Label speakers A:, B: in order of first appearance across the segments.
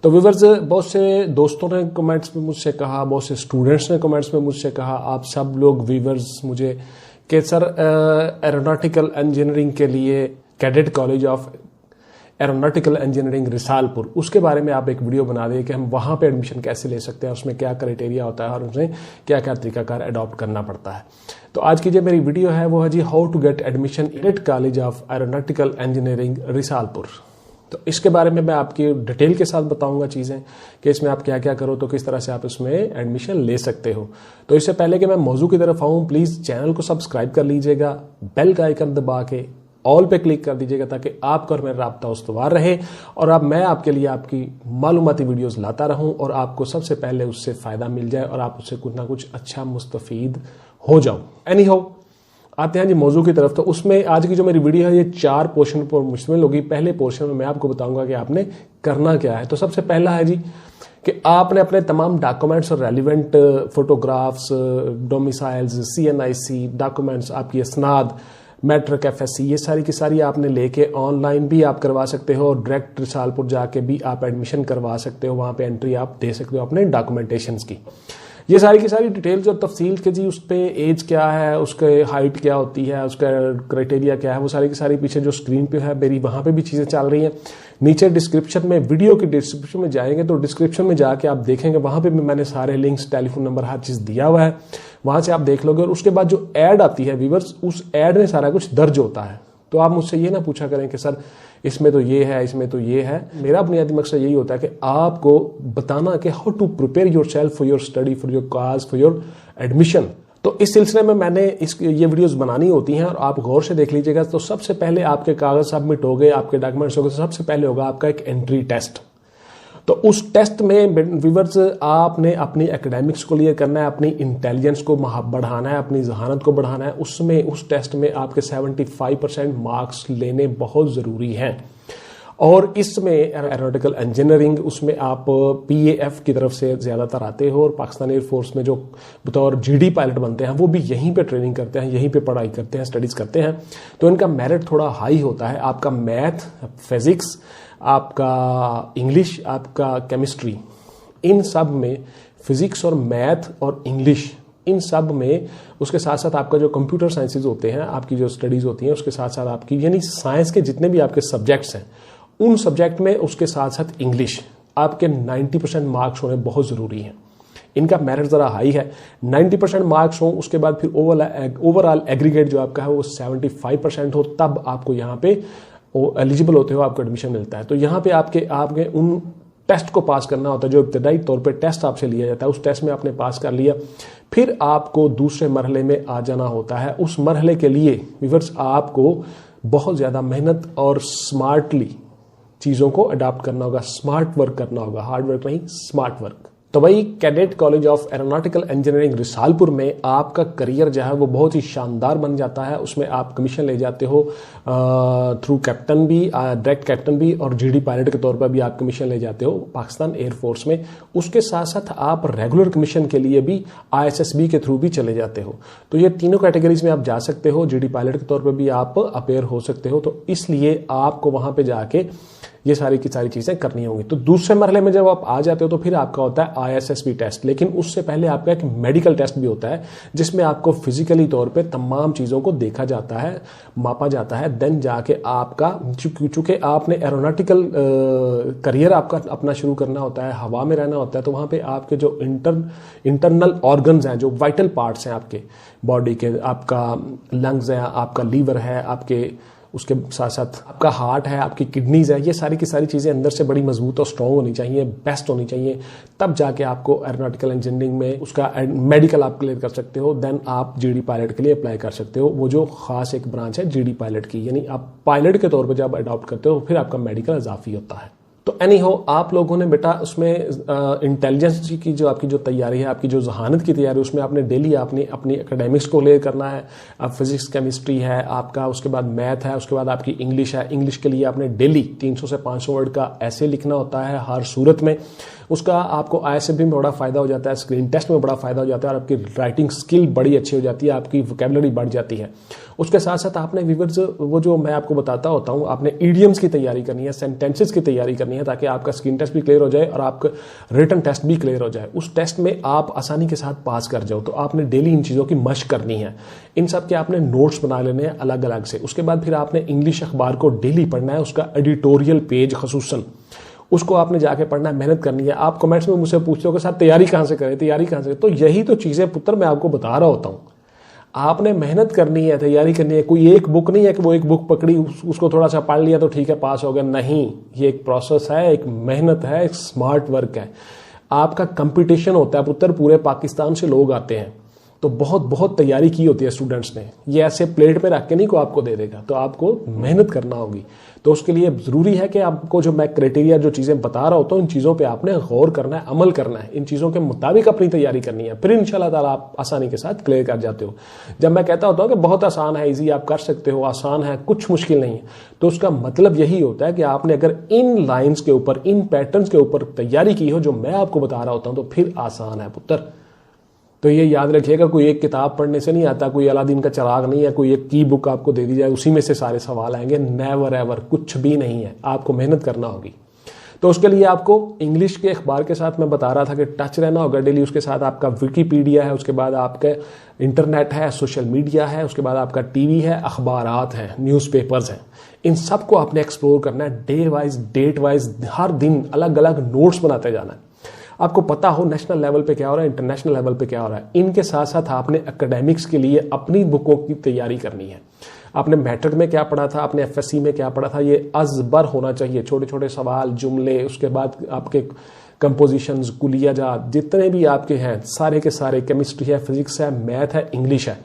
A: तो व्यूअर्स, बहुत से दोस्तों ने कमेंट्स में मुझसे कहा, बहुत से स्टूडेंट्स ने कमेंट्स में मुझसे कहा, आप सब लोग व्यूअर्स मुझे कि सर एरोनॉटिकल इंजीनियरिंग के लिए cadet college of aeronautical engineering Risalpur, उसके बारे में आप एक वीडियो बना दें कि हम वहाँ पे एडमिशन कैसे ले सकते हैं, उसमें क्या क्राइटेरिया होता है और उसमें क्या क्या तरीकाकार अडॉप्ट करना पड़ता है। तो आज की जो मेरी वीडियो है वो है जी how to get admission cadet college of aeronautical engineering Risalpur. तो इसके बारे में मैं आपकी डिटेल के साथ बताऊंगा चीज़ें कि इसमें आप क्या क्या करो तो किस तरह से आप इसमें एडमिशन ले सकते हो। तो इससे पहले कि मैं मौजू की तरफ आऊँ, प्लीज़ चैनल को सब्सक्राइब कर लीजिएगा, बेल का आइकन दबा के ऑल पे क्लिक कर दीजिएगा ताकि आपका और मेरा राब्ता उस्तवार रहे और मैं आपके लिए आपकी मालूमाती वीडियोस लाता रहूं और आपको सबसे पहले उससे फ़ायदा मिल जाए और आप उससे कुछ ना कुछ अच्छा मुस्तफ़ीद हो जाओ। एनी हाउ, आते हैं जी मौजू की तरफ। तो उसमें आज की जो मेरी वीडियो है ये 4 पोर्शन पर मुश्तमिल होगी। पहले पोर्शन में मैं आपको बताऊंगा कि आपने करना क्या है। तो सबसे पहला है जी कि आपने अपने तमाम डॉक्यूमेंट्स और relevant photographs, domiciles, CNIC documents, आपकी असनाद, मैट्रिक, FSC, ये सारी की सारी आपने लेके ऑनलाइन भी आप करवा सकते हो और डायरेक्ट रिसालपुर जाके भी आप एडमिशन करवा सकते हो। वहाँ पे एंट्री आप दे सकते हो अपने डॉक्यूमेंटेशंस की। ये सारी की सारी डिटेल्स और तफसील के जी, उस पे एज क्या है, उसके हाइट क्या होती है, उसका क्राइटेरिया क्या है, वो सारी की सारी पीछे जो स्क्रीन पे है मेरी वहाँ पे भी चीज़ें चल रही हैं। नीचे डिस्क्रिप्शन में, वीडियो की डिस्क्रिप्शन में जाएंगे तो डिस्क्रिप्शन में जाके आप देखेंगे, वहाँ पे भी मैंने सारे लिंक्स, टेलीफोन नंबर, हर चीज़ दिया हुआ है, वहाँ से आप देख लोगे। और उसके बाद जो ऐड आती है व्यूअर्स, उस ऐड में सारा कुछ दर्ज होता है। तो आप मुझसे ये ना पूछा करें कि सर इसमें तो ये है, इसमें तो ये है। मेरा बुनियादी मकसद यही होता है कि आपको बताना कि how to prepare your self for your study, for your course, for your admission. तो इस सिलसिले में मैंने ये वीडियोस बनानी होती हैं और आप गौर से देख लीजिएगा। तो सबसे पहले आपके कागज सबमिट हो गए, आपके डॉक्यूमेंट्स हो गए, तो सबसे पहले होगा आपका एक एंट्री टेस्ट। तो उस टेस्ट में व्यूअर्स आपने अपनी एकेडमिक्स को क्लियर करना है, अपनी इंटेलिजेंस को बढ़ाना है, अपनी जहानत को बढ़ाना है। उसमें उस टेस्ट में आपके 75% मार्क्स लेने बहुत ज़रूरी हैं। और इसमें एरोनॉटिकल इंजीनियरिंग, उसमें आप PAF की तरफ से ज़्यादातर आते हो और पाकिस्तान एयरफोर्स में जो बतौर GD पायलट बनते हैं वो भी यहीं पे ट्रेनिंग करते हैं, यहीं पे पढ़ाई करते हैं, स्टडीज़ करते हैं। तो इनका मेरिट थोड़ा हाई होता है। आपका मैथ, फिज़िक्स, आपका इंग्लिश, आपका केमिस्ट्री, इन सब में, फिज़िक्स और मैथ और इंग्लिश, इन सब में, उसके साथ साथ आपका जो कंप्यूटर साइंसेज होते हैं, आपकी जो स्टडीज़ होती हैं, उसके साथ साथ आपकी यानी साइंस के जितने भी आपके सब्जेक्ट्स हैं, उन सब्जेक्ट में उसके साथ साथ इंग्लिश, आपके 90% मार्क्स होने बहुत ज़रूरी हैं। इनका मेरिट ज़रा हाई है, 90% मार्क्स हो, उसके बाद फिर ओवरऑल एग्रीगेट जो आपका है वो 75% हो, तब आपको यहाँ पे एलिजिबल होते हो, आपको एडमिशन मिलता है। तो यहाँ पे आपके उन टेस्ट को पास करना होता है जो इब्तदाई तौर पे टेस्ट आपसे लिया जाता है। उस टेस्ट में आपने पास कर लिया, फिर आपको दूसरे मरहले में आ जाना होता है। उस मरहले के लिए व्यूअर्स आपको बहुत ज़्यादा मेहनत और स्मार्टली चीज़ों को अडॉप्ट करना होगा, स्मार्ट वर्क करना होगा, हार्ड वर्क नहीं, स्मार्ट वर्क। तो भाई cadet college of aeronautical engineering Risalpur में आपका करियर जो है वो बहुत ही शानदार बन जाता है। उसमें आप कमीशन ले जाते हो थ्रू कैप्टन भी, डायरेक्ट कैप्टन भी, और GD पायलट के तौर पर भी आप कमीशन ले जाते हो पाकिस्तान एयरफोर्स में। उसके साथ साथ आप रेगुलर कमीशन के लिए भी ISSB के थ्रू भी चले जाते हो। तो ये तीनों कैटेगरीज में आप जा सकते हो। GD पायलट के तौर पर भी आप अपेयर हो सकते हो। तो इसलिए आपको वहाँ पर जाके ये सारी की सारी चीज़ें करनी होंगी। तो दूसरे मरहले में जब आप आ जाते हो तो फिर आपका होता है ISSB टेस्ट, लेकिन उससे पहले आपका एक मेडिकल टेस्ट भी होता है जिसमें आपको फिजिकली तौर पे तमाम चीज़ों को देखा जाता है, मापा जाता है। देन जाके आपका, चूंकि आपने एरोनॉटिकल करियर आपका अपना शुरू करना होता है, हवा में रहना होता है, तो वहाँ पे आपके जो इंटरनल ऑर्गन्स हैं, जो वाइटल पार्ट्स हैं आपके बॉडी के, आपका लंग्स है, आपका लीवर है, आपके उसके साथ साथ आपका हार्ट है, आपकी किडनीज है, ये सारी की सारी चीज़ें अंदर से बड़ी मजबूत और स्ट्रॉन्ग होनी चाहिए, बेस्ट होनी चाहिए। तब जाके आपको एरोनॉटिकल इंजीनियरिंग में उसका मेडिकल आप क्लियर कर सकते हो। देन आप GD पायलट के लिए अप्लाई कर सकते हो। वो जो खास एक ब्रांच है GD पायलट की, यानी आप पायलट के तौर पर जब अडॉप्ट करते हो फिर आपका मेडिकल इजाफी होता है। तो एनी हो, आप लोगों ने बेटा उसमें इंटेलिजेंस की जो आपकी जो तैयारी है, आपकी जो जहानत की तैयारी है, उसमें आपने डेली आपने अपनी एकेडमिक्स को क्लियर करना है। अब फिजिक्स, केमिस्ट्री है आपका, उसके बाद मैथ है, उसके बाद आपकी इंग्लिश है। इंग्लिश के लिए आपने डेली 300 से 500 वर्ड का ऐसे लिखना होता है हर सूरत में। उसका आपको ISFB में बड़ा फायदा हो जाता है, स्क्रीन टेस्ट में बड़ा फायदा हो जाता है और आपकी राइटिंग स्किल बड़ी अच्छी हो जाती है, आपकी वोकैबुलरी बढ़ जाती है। उसके साथ साथ आपने व्यूअर्स वो जो मैं आपको बताता होता हूँ, आपने इडियम्स की तैयारी करनी है, सेंटेंसेस की तैयारी करनी है, ताकि आपका स्क्रीन टेस्ट भी क्लियर हो जाए और आपका रिटन टेस्ट भी क्लियर हो जाए। उस टेस्ट में आप आसानी के साथ पास कर जाओ। तो आपने डेली इन चीज़ों की मशक करनी है, इन सब के आपने नोट्स बना लेने हैं अलग अलग से। उसके बाद फिर आपने इंग्लिश अखबार को डेली पढ़ना है, उसका एडिटोरियल पेज खसूसन उसको आपने जाके पढ़ना है, मेहनत करनी है। आप कमेंट्स में मुझसे पूछते हो कि सर तैयारी कहाँ से करें, तैयारी कहाँ से करें? तो यही तो चीज़ें पुत्र मैं आपको बता रहा होता हूँ। आपने मेहनत करनी है, तैयारी करनी है। कोई एक बुक नहीं है कि वो एक बुक पकड़ी, उसको थोड़ा सा पढ़ लिया तो ठीक है पास हो गया। नहीं, ये एक प्रोसेस है, एक मेहनत है, एक स्मार्ट वर्क है। आपका कंपटीशन होता है पुत्र, पूरे पाकिस्तान से लोग आते हैं, तो बहुत बहुत तैयारी की होती है स्टूडेंट्स ने। ये ऐसे प्लेट पे रख के नहीं को आपको दे देगा, तो आपको मेहनत करना होगी। तो उसके लिए ज़रूरी है कि आपको जो मैं क्राइटेरिया जो चीज़ें बता रहा होता हूँ, इन चीज़ों पे आपने गौर करना है, अमल करना है, इन चीज़ों के मुताबिक अपनी तैयारी करनी है। फिर इंशाल्लाह ताला आप आसानी के साथ क्लियर कर जाते हो। जब मैं कहता होता हूँ कि बहुत आसान है, ईजी, आप कर सकते हो, आसान है, कुछ मुश्किल नहीं है, तो उसका मतलब यही होता है कि आपने अगर इन लाइन्स के ऊपर, इन पैटर्न्स के ऊपर तैयारी की हो जो मैं आपको बता रहा होता हूँ, तो फिर आसान है पुत्र। तो ये याद रखिएगा, कोई एक किताब पढ़ने से नहीं आता, कोई अलादीन का चिराग नहीं है, कोई एक की बुक आपको दे दी जाए उसी में से सारे सवाल आएंगे। नेवर एवर, कुछ भी नहीं है, आपको मेहनत करना होगी। तो उसके लिए आपको इंग्लिश के अखबार के साथ मैं बता रहा था कि टच रहना होगा डेली। उसके साथ आपका विकीपीडिया है, उसके बाद आपका इंटरनेट है, सोशल मीडिया है, उसके बाद आपका टीवी है, अखबारात हैं, न्यूज़पेपर्स हैं। इन सबको आपने एक्सप्लोर करना है, डे वाइज, डेट वाइज, हर दिन अलग अलग नोट्स बनाते जाना है। आपको पता हो नेशनल लेवल पे क्या हो रहा है, इंटरनेशनल लेवल पे क्या हो रहा है। इनके साथ साथ आपने एकेडमिक्स के लिए अपनी बुकों की तैयारी करनी है। आपने मैट्रिक में क्या पढ़ा था, आपने FSC में क्या पढ़ा था, ये अज़बर होना चाहिए। छोटे छोटे सवाल, जुमले, उसके बाद आपके कंपोजिशंस, कुलियाजात, जितने भी आपके हैं सारे के सारे, केमिस्ट्री है, फिजिक्स है, मैथ है, इंग्लिश है,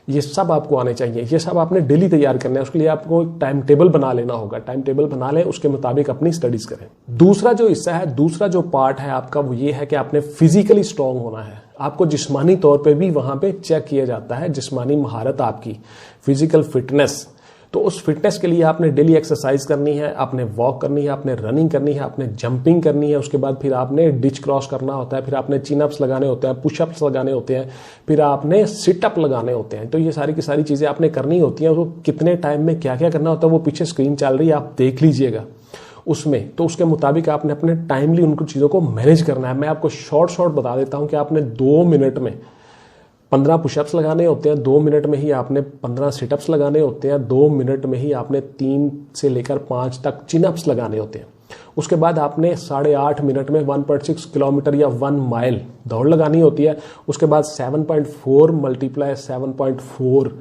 A: ये सब आपको आने चाहिए। ये सब आपने डेली तैयार करना है। उसके लिए आपको एक टाइम टेबल बना लेना होगा। टाइम टेबल बना लें, उसके मुताबिक अपनी स्टडीज करें। दूसरा जो हिस्सा है, दूसरा जो पार्ट है आपका, वो ये है कि आपने फिजिकली स्ट्रांग होना है। आपको जिस्मानी तौर पे भी वहां पे चेक किया जाता है, जिस्मानी महारत आपकी, फिजिकल फिटनेस। तो उस फिटनेस के लिए आपने डेली एक्सरसाइज करनी है, आपने वॉक करनी है, आपने रनिंग करनी है, आपने जंपिंग करनी है। उसके बाद फिर आपने डिच क्रॉस करना होता है, फिर आपने चिन अप्स लगाने होते हैं, पुशअप्स लगाने होते हैं, फिर आपने सिटअप लगाने होते हैं। तो ये सारी की सारी चीज़ें आपने करनी होती हैं। वो कितने टाइम में क्या क्या करना होता है वो पीछे स्क्रीन चल रही है, आप देख लीजिएगा उसमें। तो उसके मुताबिक आपने अपने टाइमली उनको चीज़ों को मैनेज करना है। मैं आपको शॉर्ट बता देता हूँ कि आपने 2 मिनट में 15 पुशअप्स लगाने होते हैं, 2 मिनट में ही आपने 15 सिटअप्स लगाने होते हैं, 2 मिनट में ही आपने 3 से लेकर 5 तक चिनअप्स लगाने होते हैं। उसके बाद आपने 8.5 मिनट में 1.6 किलोमीटर या 1 माइल दौड़ लगानी होती है। उसके बाद 7.4 × 7.4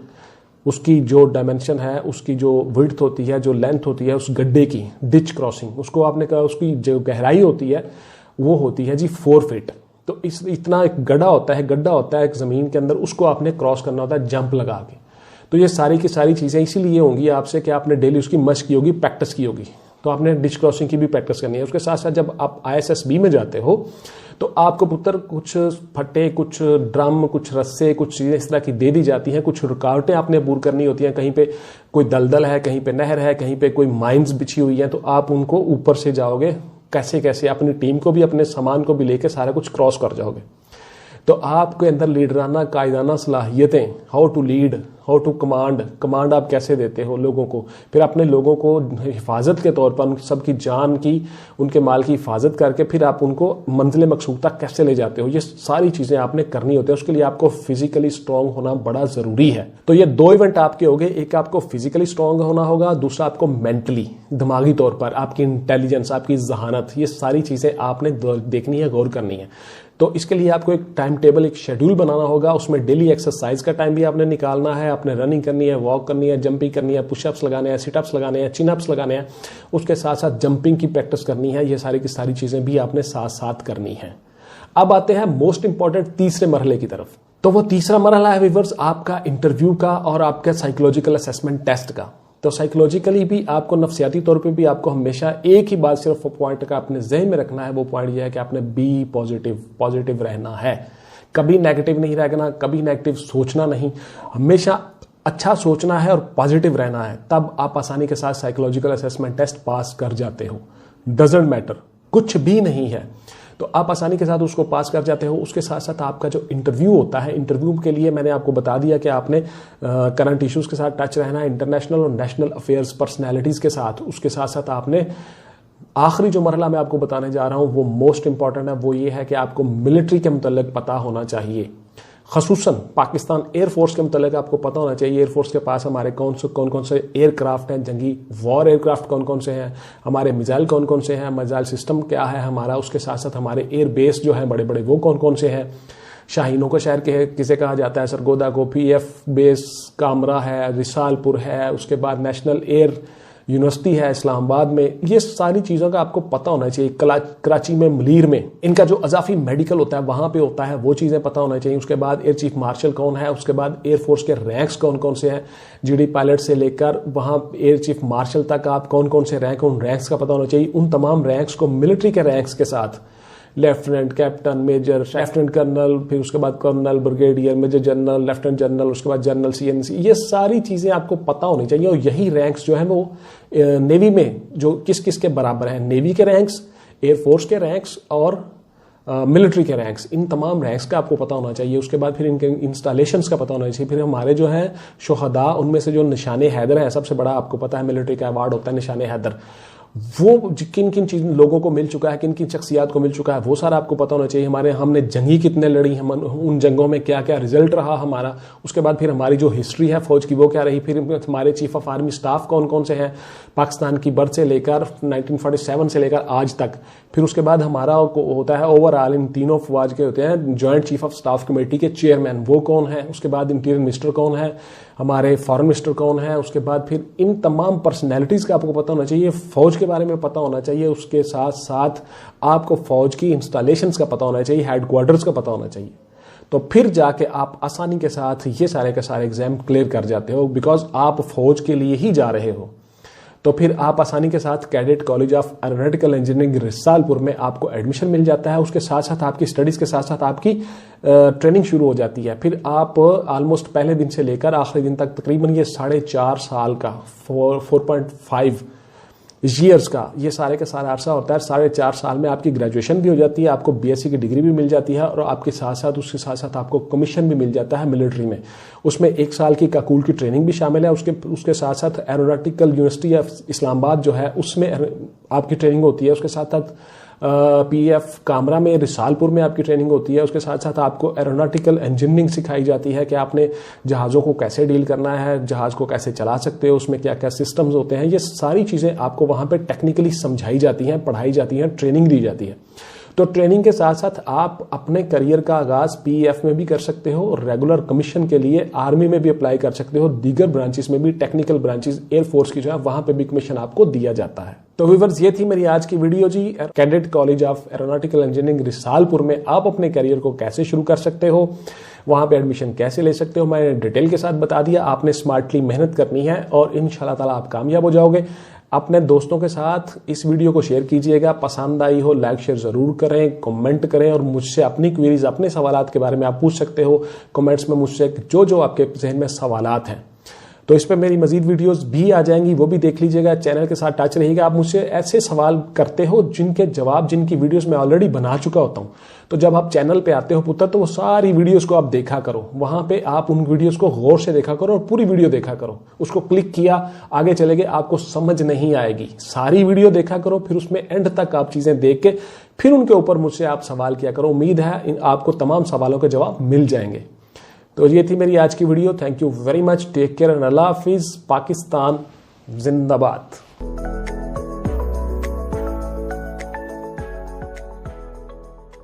A: उसकी जो डायमेंशन है, उसकी जो विड्थ होती है, जो लेंथ होती है उस गड्ढे की, डिच क्रॉसिंग, उसको आपने कहा, उसकी जो गहराई होती है वो होती है जी 4 फीट। तो इतना एक गड्ढा होता है एक ज़मीन के अंदर, उसको आपने क्रॉस करना होता है जंप लगा के। तो ये सारी की सारी चीज़ें इसीलिए होंगी आपसे कि आपने डेली उसकी मशक की होगी, प्रैक्टिस की होगी। तो आपने डिच क्रॉसिंग की भी प्रैक्टिस करनी है। उसके साथ साथ जब आप ISSB में जाते हो तो आपको पुत्र कुछ फट्टे, कुछ ड्रम, कुछ रस्से, कुछ चीज़ें इस तरह की दे दी जाती हैं। कुछ रुकावटें आपने दूर करनी होती हैं। कहीं पे कोई दलदल है, कहीं पे नहर है, कहीं पे कोई माइंस बिछी हुई है, तो आप उनको ऊपर से जाओगे, कैसे कैसे अपनी टीम को भी, अपने सामान को भी लेके सारा कुछ क्रॉस कर जाओगे। तो आपके अंदर लीडराना, कायदाना सलाहियतें, how to lead, how to command आप कैसे देते हो लोगों को, फिर अपने लोगों को हिफाजत के तौर पर उन सबकी जान की, उनके माल की हिफाजत करके फिर आप उनको मंजिल मकसूद तक कैसे ले जाते हो, ये सारी चीज़ें आपने करनी होती है। उसके लिए आपको फिजिकली स्ट्रांग होना बड़ा ज़रूरी है। तो ये 2 इवेंट आपके हो गए, एक आपको फिजिकली स्ट्रांग होना होगा, दूसरा आपको मेंटली, दिमागी तौर पर आपकी इंटेलिजेंस, आपकी जहानत, ये सारी चीज़ें आपने देखनी है, गौर करनी है। तो इसके लिए आपको एक टाइम टेबल, एक शेड्यूल बनाना होगा। उसमें डेली एक्सरसाइज का टाइम भी आपने निकालना है, आपने रनिंग करनी है, वॉक करनी है, जंपिंग करनी है, पुशअप्स लगाने हैं, सिटअप्स लगाने हैं, चिनअप्स लगाने हैं। उसके साथ साथ जंपिंग की प्रैक्टिस करनी है। ये सारी की सारी चीज़ें भी आपने साथ साथ करनी है। अब आते हैं मोस्ट इंपॉर्टेंट तीसरे मरहले की तरफ। तो वो तीसरा मरहला है व्यूअर्स आपका इंटरव्यू का और आपका साइकोलॉजिकल असेसमेंट टेस्ट का। तो साइकोलॉजिकली भी आपको, नफ्सियाती तौर पे भी आपको हमेशा एक ही बात, सिर्फ पॉइंट का अपने जहन में रखना है। वो पॉइंट ये है कि आपने बी पॉजिटिव रहना है। कभी नेगेटिव नहीं रहना, कभी नेगेटिव सोचना नहीं, हमेशा अच्छा सोचना है और पॉजिटिव रहना है। तब आप आसानी के साथ साइकोलॉजिकल असेसमेंट टेस्ट पास कर जाते हो। डजंट मैटर, कुछ भी नहीं है। तो आप आसानी के साथ उसको पास कर जाते हो। उसके साथ साथ आपका जो इंटरव्यू होता है, इंटरव्यू के लिए मैंने आपको बता दिया कि आपने करंट इश्यूज के साथ टच रहना है, इंटरनेशनल और नेशनल अफेयर्स पर्सनैलिटीज के साथ। उसके साथ साथ आपने आखिरी जो मरहला मैं आपको बताने जा रहा हूं वो मोस्ट इंपॉर्टेंट है, वो ये है कि आपको मिलिट्री के मुतल्लिक पता होना चाहिए। खसूसन पाकिस्तान एयरफोर्स के मुतल्लिक आपको पता होना चाहिए एयरफोर्स के पास हमारे कौन कौन से एयरक्राफ्ट हैं, जंगी वॉर एयरक्राफ्ट कौन कौन से हैं, हमारे मिसाइल कौन कौन से हैं, मिसाइल सिस्टम क्या है हमारा, उसके साथ साथ हमारे एयर बेस जो है बड़े बड़े वो कौन कौन से हैं। शाहीनों का शहर किसे कहा जाता है, सरगोदा को, PF बेस कामरा है, रिसालपुर है, उसके बाद नेशनल एयर यूनिवर्सिटी है इस्लामाबाद में। ये सारी चीज़ों का आपको पता होना चाहिए। कराची में मलीर में इनका जो अजाफी मेडिकल होता है वहाँ पे होता है, वो चीज़ें पता होना चाहिए। उसके बाद एयर चीफ मार्शल कौन है, उसके बाद एयरफोर्स के रैंक्स कौन कौन से हैं, GD पायलट से लेकर वहाँ एयर चीफ मार्शल तक आप कौन कौन से रैंक, उन रैंक्स का पता होना चाहिए। उन तमाम रैंक्स को मिलिट्री के रैंक्स के साथ lieutenant, captain, major, lieutenant colonel, फिर उसके बाद colonel, brigadier, major general, lieutenant general, उसके बाद जनरल, CNC, ये सारी चीज़ें आपको पता होनी चाहिए। और यही रैंक्स जो है वो नेवी में जो किस किस के बराबर हैं, नेवी के रैंक्स, एयरफोर्स के रैंक्स और मिलिट्री के रैंक्स, इन तमाम रैंक्स का आपको पता होना चाहिए। उसके बाद फिर इनके इंस्टॉलेशंस का पता होना चाहिए। फिर हमारे जो है शुहदा, उनमें से जो निशाने हैदर है, सबसे बड़ा आपको पता है मिलिट्री का अवार्ड होता है निशाने हैदर, वो किन किन चीज लोगों को मिल चुका है, किन किन शख्सियात को मिल चुका है, वो सारा आपको पता होना चाहिए। हमने जंगी कितने लड़ी, हम उन जंगों में क्या क्या रिजल्ट रहा हमारा। उसके बाद फिर हमारी जो हिस्ट्री है फौज की वो क्या रही। फिर हमारे चीफ ऑफ आर्मी स्टाफ कौन कौन से हैं पाकिस्तान की बर्थ से लेकर 1947 से लेकर आज तक। फिर उसके बाद हमारा होता है ओवरऑल इन तीनों फौज के होते हैं joint chief of staff committee के चेयरमैन, वो कौन है। उसके बाद इंटीरियर मिनिस्टर कौन है, हमारे फॉरेन मिनिस्टर कौन है। उसके बाद फिर इन तमाम पर्सनैलिटीज का आपको पता होना चाहिए, फौज के बारे में पता होना चाहिए। उसके साथ साथ आपको फौज की इंस्टॉलेशंस का पता होना चाहिए, हेडक्वार्टर्स का पता होना चाहिए। तो फिर जाके आप आसानी के साथ ये सारे के सारे एग्जाम क्लियर कर जाते हो, बिकॉज आप फौज के लिए ही जा रहे हो। तो फिर आप आसानी के साथ cadet college of aeronautical engineering Risalpur में आपको एडमिशन मिल जाता है। उसके साथ साथ आपकी स्टडीज के साथ साथ आपकी ट्रेनिंग शुरू हो जाती है। फिर आप ऑलमोस्ट पहले दिन से लेकर आखिरी दिन तक तकरीबन ये 4.5 साल का 4.5 ईयर्स का ये सारे का सारा अरसा होता है। 4.5 साल में आपकी ग्रेजुएशन भी हो जाती है, आपको BSc की डिग्री भी मिल जाती है और आपके साथ साथ उसके साथ साथ आपको कमीशन भी मिल जाता है मिलिट्री में। उसमें 1 साल की काकूल की ट्रेनिंग भी शामिल है। उसके साथ साथ एरोनॉटिकल यूनिवर्सिटी ऑफ इस्लामाबाद जो है उसमें आपकी ट्रेनिंग होती है। उसके साथ साथ PF कामरा में रिसालपुर में आपकी ट्रेनिंग होती है। उसके साथ साथ आपको एरोनॉटिकल इंजीनियरिंग सिखाई जाती है कि आपने जहाज़ों को कैसे डील करना है, जहाज़ को कैसे चला सकते हो, उसमें क्या क्या सिस्टम्स होते हैं। ये सारी चीज़ें आपको वहाँ पे टेक्निकली समझाई जाती हैं, पढ़ाई जाती हैं, ट्रेनिंग दी जाती है। तो ट्रेनिंग के साथ साथ आप अपने करियर का आगाज PF में भी कर सकते हो, रेगुलर कमीशन के लिए आर्मी में भी अप्लाई कर सकते हो, दीगर ब्रांचेस में भी, टेक्निकल ब्रांचेस एयरफोर्स की जो है वहां पे भी कमीशन आपको दिया जाता है। तो व्यूअर्स ये थी मेरी आज की वीडियो जी। Cadet college of aeronautical engineering Risalpur में आप अपने करियर को कैसे शुरू कर सकते हो, वहां पे एडमिशन कैसे ले सकते हो, मैंने डिटेल के साथ बता दिया। आपने स्मार्टली मेहनत करनी है और इंशाल्लाह ताला आप कामयाब हो जाओगे। अपने दोस्तों के साथ इस वीडियो को शेयर कीजिएगा, पसंद आई हो लाइक शेयर जरूर करें, कमेंट करें और मुझसे अपनी क्वेरीज, अपने सवालात के बारे में आप पूछ सकते हो कमेंट्स में मुझसे, जो आपके जहन में सवालात हैं। तो इस पर मेरी मजीद वीडियोस भी आ जाएंगी, वो भी देख लीजिएगा। चैनल के साथ टच रहिएगा। आप मुझसे ऐसे सवाल करते हो जिनके जवाब, जिनकी वीडियोस मैं ऑलरेडी बना चुका होता हूं। तो जब आप चैनल पे आते हो पुत्र, तो वो सारी वीडियोस को आप देखा करो, वहां पे आप उन वीडियोस को गौर से देखा करो और पूरी वीडियो देखा करो। उसको क्लिक किया, आगे चले गए, आपको समझ नहीं आएगी। सारी वीडियो देखा करो, फिर उसमें एंड तक आप चीजें देख के फिर उनके ऊपर मुझसे आप सवाल किया करो। उम्मीद है आपको तमाम सवालों के जवाब मिल जाएंगे। तो ये थी मेरी आज की video. Thank you very much, take care and Allah हाफिज। पाकिस्तान जिंदाबाद।